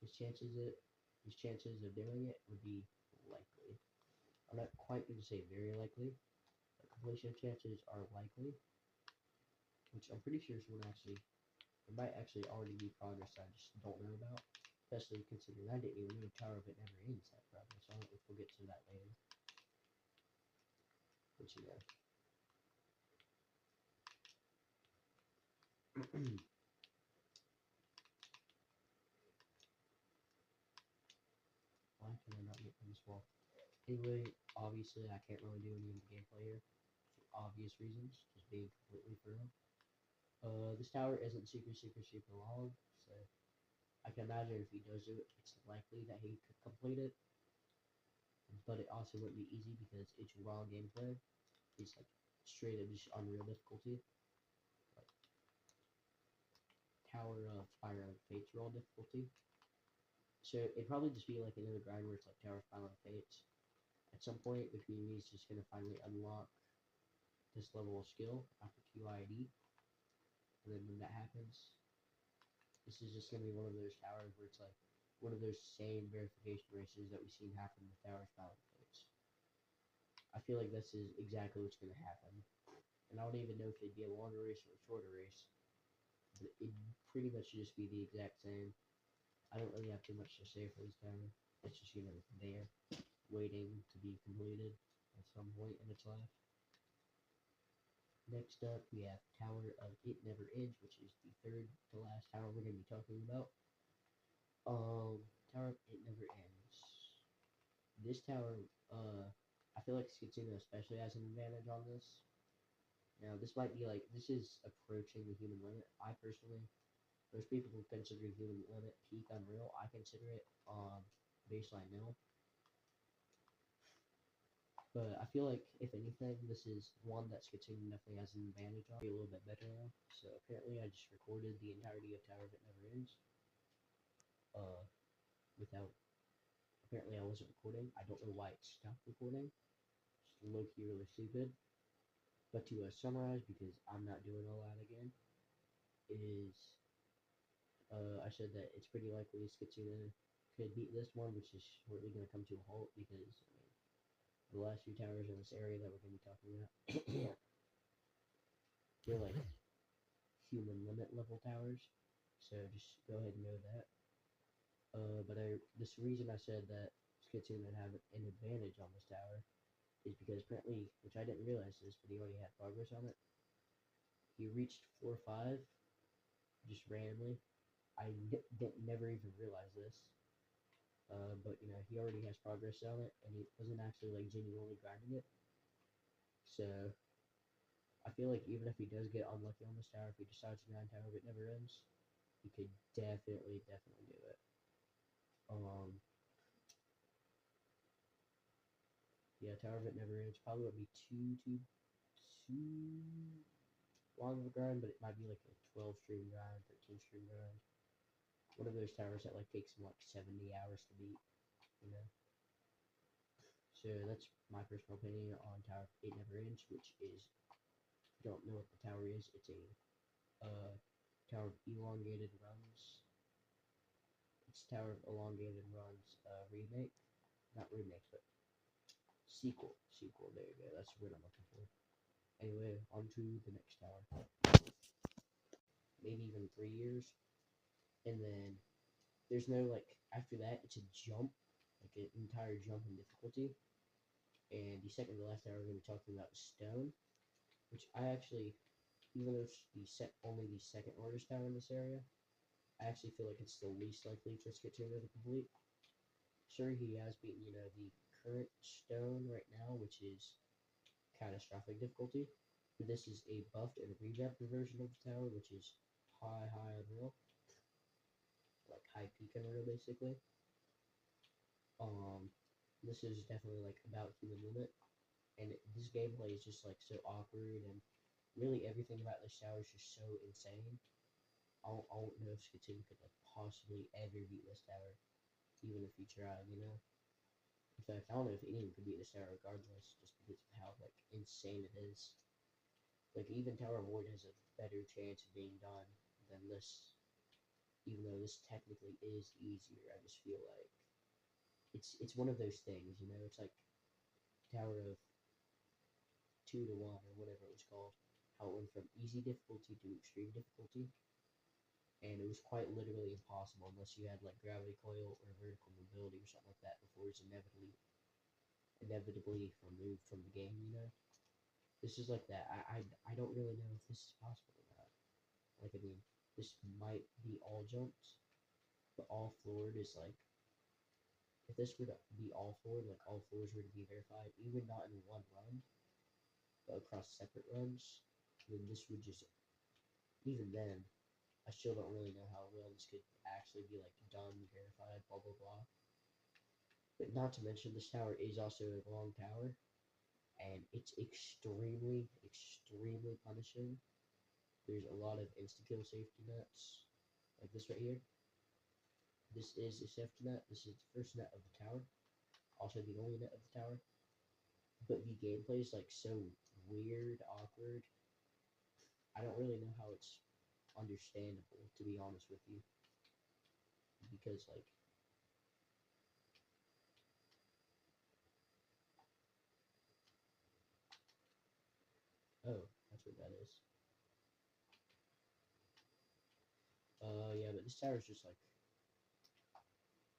his chances of doing it would be likely. I'm not quite going to say very likely, but completion chances are likely, which I'm pretty sure is what there might actually already be progress I just don't know about, especially considering I didn't even know Tower of It Never Ends that progress. I don't know if we'll get to that later, but you know. Why can I not get from this wall? Anyway, obviously I can't really do any of the gameplay here for obvious reasons, just being completely for real. This tower isn't super long, so I can imagine if he does do it, it's likely that he could complete it. But it also wouldn't be easy because it's raw gameplay. It's like straight up just Unreal difficulty. Like Tower of Fire and Fates raw difficulty. So it'd probably just be like another grind where it's like Tower of Fire and Fates. At some point, the community is just gonna finally unlock this level of skill after QID. And then when that happens, this is just gonna be one of those towers where it's like one of those same verification races that we've seen happen with Tower of Fire and Fates. I feel like this is exactly what's gonna happen. And I don't even know if it'd be a longer race or a shorter race. But it'd pretty much just be the exact same. I don't really have too much to say for this tower. It's just, you know, there, waiting to be completed at some point in its life. Next up, we have Tower of It Never Ends, which is the third to last tower we're going to be talking about. Tower of It Never Ends. This tower, I feel like skitsuna especially has an advantage on this. Now, this might be like, this is approaching the human limit. I personally, most people who consider the human limit peak Unreal, I consider it baseline nil. But I feel like, if anything, this is one that skitsuna definitely has an advantage on. Be a little bit better now. So apparently I just recorded the entirety of Tower of It Never Ends. Without, apparently I wasn't recording. I don't know why it stopped recording. Just low-key really stupid. But to summarize, because I'm not doing all that again, is I said that it's pretty likely skitsuna could beat this one, which is shortly going to come to a halt because, I mean, the last few towers in this area that we're going to be talking about, they're like human limit level towers, so just go ahead and know that. But this reason I said that skitsuna would have an advantage on this tower is because apparently, which I didn't realize this, but he already had progress on it. He reached 4-5 just randomly. I never even realized this. But you know, he already has progress on it, and he wasn't actually like genuinely grinding it. So I feel like even if he does get unlucky on this tower, if he decides to grind Tower of It Never Ends, he could definitely do it. Yeah, Tower of It Never Ends probably would be too long of a grind, but it might be like a 12 stream grind, 13 stream grind. One of those towers that like takes him like 70 hours to beat, you know. So that's my personal opinion on Tower of It Never Ends, which is, if you don't know what the tower is, it's a Tower of Elongated Runs. It's Tower of Elongated Runs remake. Not remake, but sequel. Sequel, there you go. That's the word I'm looking for. Anyway, on to the next tower. Maybe even 3 years. And then there's no, like, after that, it's a jump. Like an entire jump in difficulty. And the second to last tower we're going to be talking about is Stone, which I actually, even though it's only the second hardest tower in this area, I actually feel like it's the least likely for skitsuna to complete. Sure, he has beaten, you know, the current Stone right now, which is catastrophic difficulty. But this is a buffed and revamped version of the tower, which is high Unreal. Like high peak Unreal, basically. This is definitely like about human limit. And this gameplay is just like so awkward, and really everything about this tower is just so insane. I don't know if Skitsuna could like possibly ever beat this tower, even if he tried, you know. In fact, I don't know if anyone could beat this tower regardless, just because of how like insane it is. Like even Tower of Void has a better chance of being done than this, even though this technically is easier. I just feel like it's one of those things, you know. It's like Tower of 2 to 1 or whatever it was called. How it went from easy difficulty to extreme difficulty, and it was quite literally impossible unless you had like gravity coil or vertical mobility or something like that before it's inevitably removed from the game. You know, this is like that. I don't really know if this is possible or not. Like I mean, this might be all jumps, but all floored is like if this were to be all floored, like all floors were to be verified, even not in one run, but across separate runs, then this would just even then I still don't really know how well this could actually be like done, verified, blah blah blah. But not to mention this tower is also a long tower, and it's extremely, extremely punishing. There's a lot of insta-kill safety nets, like this right here. This is a safety net. This is the first net of the tower, also the only net of the tower. But the gameplay is like so weird, awkward. I don't really know how it's understandable, to be honest with you, because like oh, that's what that is. Yeah, but this tower is just like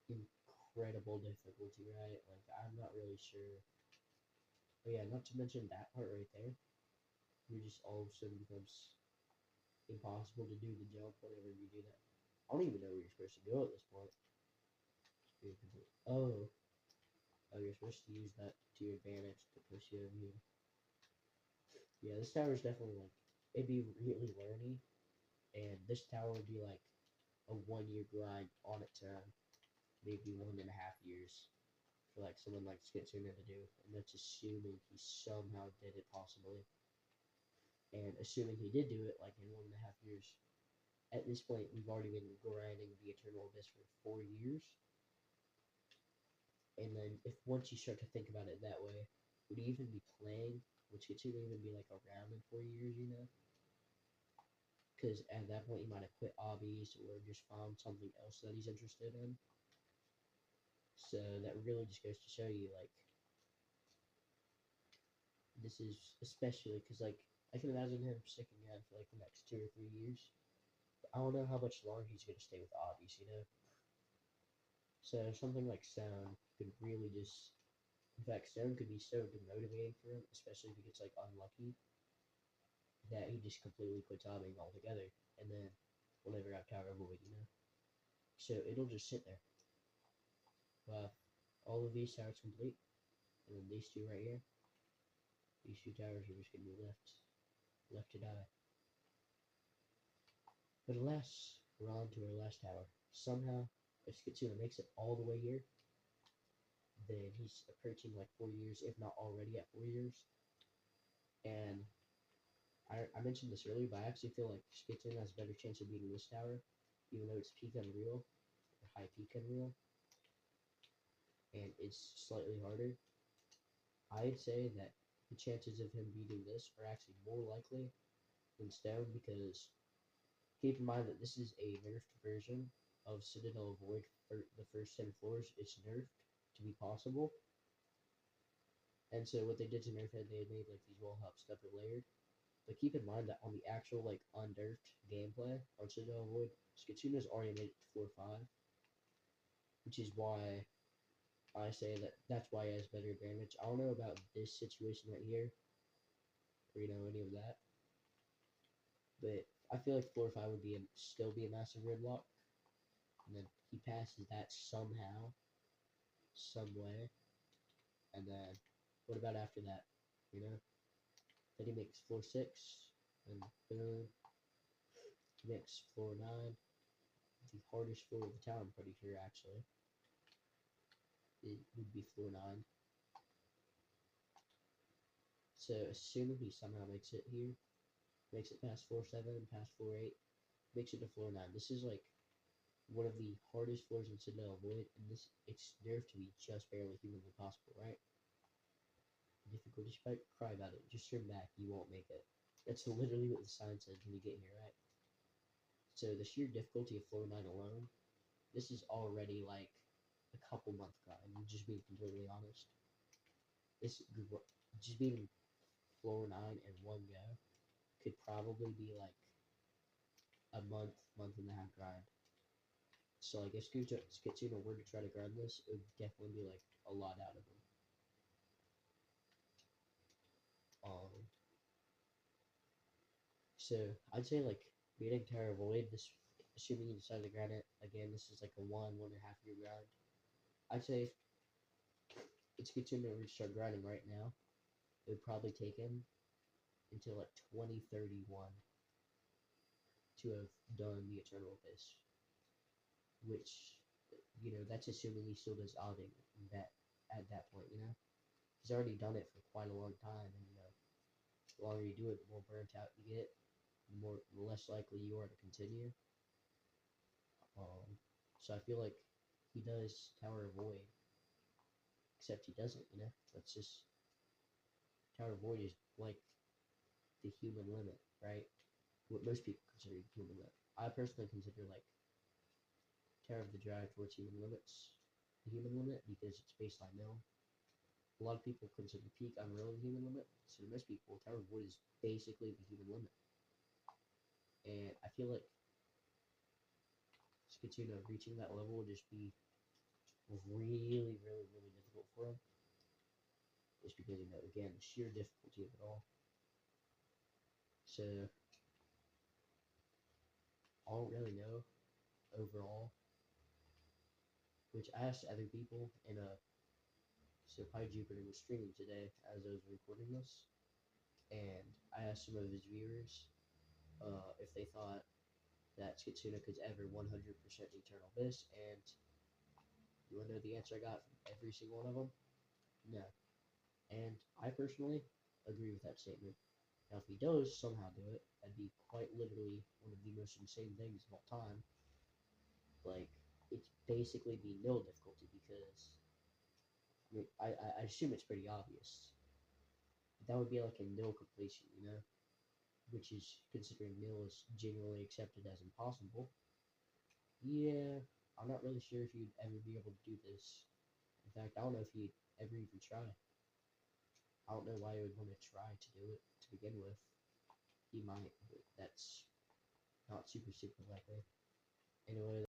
incredible difficulty, right? Like I'm not really sure. But yeah, not to mention that part right there. You just all of a sudden becomes impossible to do the jump whenever you do that. I don't even know where you're supposed to go at this point. Oh, oh, you're supposed to use that to your advantage to push you over here. Yeah, this tower is definitely like it'd be really learny, and this tower would be like a 1 year grind on its own, maybe 1.5 years for like someone like Skitsuna to do, and that's assuming he somehow did it possibly. And assuming he did do it like in 1.5 years, at this point we've already been grinding the Eternal Abyss for 4 years. And then if once you start to think about it that way, would he even be playing? Would Skitsuna even be like around in 4 years? You know, because at that point he might have quit obbies or just found something else that he's interested in. So that really just goes to show you like this is especially because like I can imagine him sticking around for like the next 2 or 3 years. But I don't know how much longer he's gonna stay with obbies, you know. So something like Stone could really just, in fact, Stone could be so demotivating for him, especially if he gets like unlucky, that he just completely quits obbying altogether, and then we'll never have Tower of Void, you know. So it'll just sit there. All of these towers complete, and then these two right here, these two towers are just gonna be left to die. But alas, we're on to our last tower. Somehow, if Skitsuna makes it all the way here, then he's approaching like 4 years, if not already at 4 years. And I mentioned this earlier, but I actually feel like Skitsuna has a better chance of beating this tower, even though it's peak unreal, or high peak unreal, and it's slightly harder. I'd say that the chances of him beating this are actually more likely than Stone, because keep in mind that this is a nerfed version of Citadel Void for the first 10 floors. It's nerfed to be possible. And so what they did to nerf it, they made like these wall hops double layered. But keep in mind that on the actual like unnerfed gameplay on Citadel Void, Skitsuna's already made it to floor 5, which is why I say that that's why he has better advantage. I don't know about this situation right here, or you know any of that, but I feel like floor 5 would be still be a massive gridlock, and then he passes that somehow, some way, and then what about after that? You know, then he makes floor 6, and boom, he makes floor 9, the hardest floor of the town. I'm pretty sure actually it would be floor 9. So assuming he somehow makes it here, makes it past floor 7 and past floor 8, makes it to floor 9. This is like one of the hardest floors in Citadel Void, and this it's nerfed to be just barely humanly possible, right? Difficulty spike, cry about it. Just turn back, you won't make it. That's literally what the sign says when you get here, right? So the sheer difficulty of floor 9 alone, this is already like a couple month grind, just being completely honest. This just being floor 9 in one go could probably be like a month and a half grind. So like if Skitsuna were to try to grind this, it would definitely be like a lot out of him. So I'd say like beating Terra Void, this assuming you decide to grind it, again this is like a 1.5 year grind. I'd say it's Skitsuna to start grinding right now. It would probably take him until like 2031 to have done the Eternal Abyss. Which, you know, that's assuming he still does odding that at that point, you know? He's already done it for quite a long time, and you know, the longer you do it, the more burnt out you get, the less likely you are to continue. So I feel like he does Tower of Void, except he doesn't, you know? That's just Tower of Void is like the human limit, right? What most people consider the human limit. I personally consider like Tower of the Drive towards human limits the human limit because it's baseline mill. A lot of people consider peak unreal the human limit. So to most people, Tower of Void is basically the human limit. And I feel like Skitsuna reaching that level would just be really, really, really difficult for him. Just because, you know, again, the sheer difficulty of it all. So I don't really know overall. Which I asked other people in a so Pi Jupiter was streaming today as I was recording this, and I asked some of his viewers if they thought that Skitsuna could ever 100% Eternal Abyss, and you want to know the answer I got from every single one of them? No. And I personally agree with that statement. Now, if he does somehow do it, that'd be quite literally one of the most insane things of all time. Like, it's basically the nil difficulty because I mean, I assume it's pretty obvious. That would be like a nil completion, you know? Which is, considering nil is generally accepted as impossible. Yeah, I'm not really sure if you'd ever be able to do this. In fact, I don't know if you'd ever even try. I don't know why he would want to try to do it to begin with. He might, but that's not super likely. Anyway,